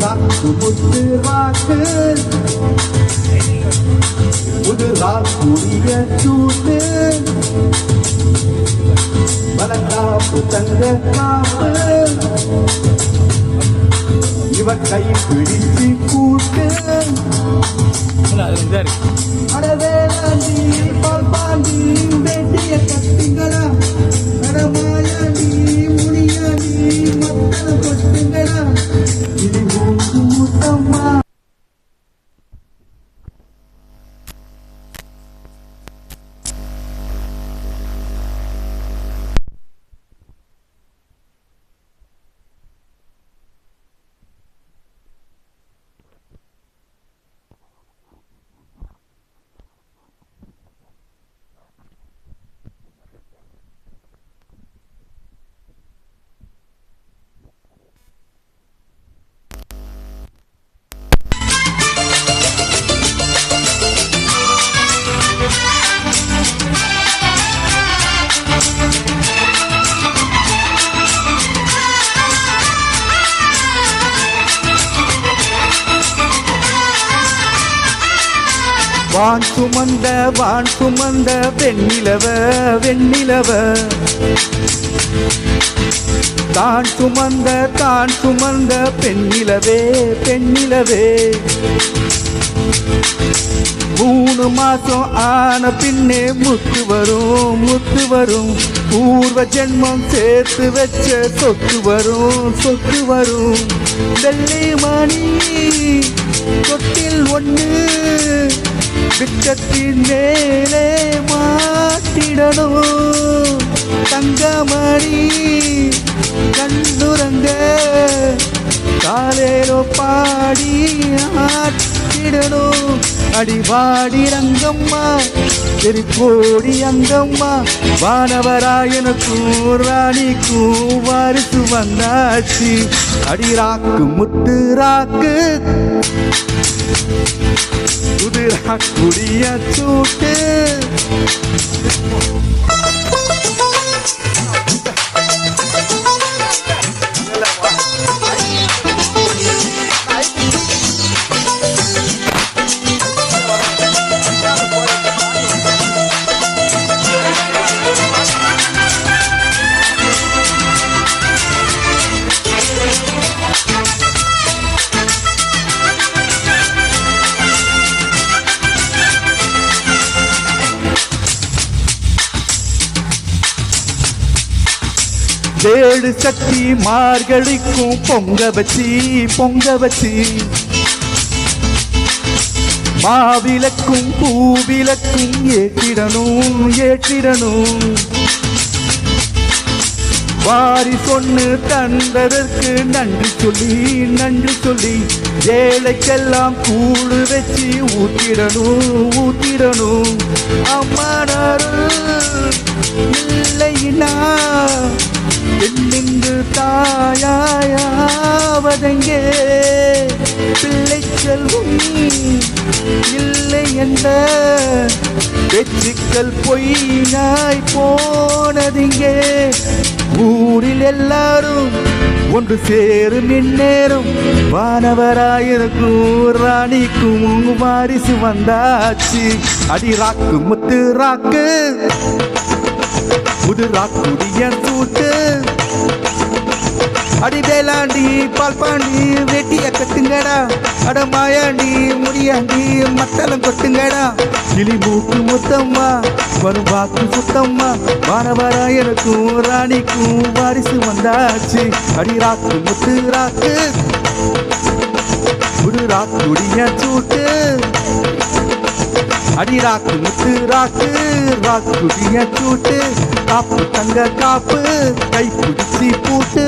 ராக்கு முத்து ராக்கு புது ராக்குடைய சூட்டு வளர்காப்பு தங்க காப்பு இவ கை பிடிச்சு கூட்டு அடவேலாண்டி பால் பாண்டி வேட்டிய கட்டுங்களா கடமாயாண்டி முனியாண்டி மக்கள் கொட்டுங்களா இது மூக்கு முத்தம்மா. வான் சுமந்த வெண்ணிலவ வெண்ணிலவ தான் சுமந்த பெண்ணிலவே பெண்ணிலவே 3 மாசம் ஆன பின்னே முத்து வரும் பூர்வ ஜென்மம் சேர்த்து வச்ச சொத்து வரும் வெள்ளை மணி தொட்டில் ஒண்ணு விட்டத்தின் மேலே மாட்டிடணும் தங்கமணி கண்ணுரங்க காலேரோ பாடி ஆட்டிடணும் அடிவாடி ரங்கம்மா தெரி அங்கம்மா வானவராயனுக்கும் ராணிக்கும் வாரிசு வந்தாச்சு அடி ராக்கு முத்து ராக்கு புது ராக்குடைய சூட்டு ஏழு சக்தி மார்கழிக்கும் பொங்க வச்சி மாவிளக்கும் பூவிளக்கும் ஏற்றிடணும் வாரி சொன்னு தந்ததற்கு நன்றி சொல்லி ஏழைக்கெல்லாம் கூடு வச்சு ஊத்திடணும் அம்மானாரும் இல்லையினா பெண்ணின்று தாயாவதெங்கே பிள்ளை செல்வம் இல்லை என்ற வெற்றிகள் பொய்னாய் போனதிங்கே ஊரில் எல்லாரும் ஒன்று சேரும் இந்நேரம் வானவராயிருக்கும் ராணிக்கும் வாரிசு வந்தாச்சு அடி ராக்கு முத்து ராக்கு புது ராக்குடைய சூட்டு அடி வேலாண்டி பால் பாண்டி வேட்டிய கட்டுங்கடா அட மாயாண்டி முடியாண்டி மத்தளம் கொட்டுங்கடா கிளி மூக்கு முத்தம்மா வரும் வாக்கு சுத்தம்மா வானவராயனுக்கும் ராணிக்கும் வாரிசு வந்தாச்சு அடி ராக்கு முத்து ராக்கு புது ராக்குடைய சூட்டு அடி ராக்கு முத்து ராக்குடைய சூட்டு காப்பு தங்க காப்பு கை பிடிச்சி பூட்டு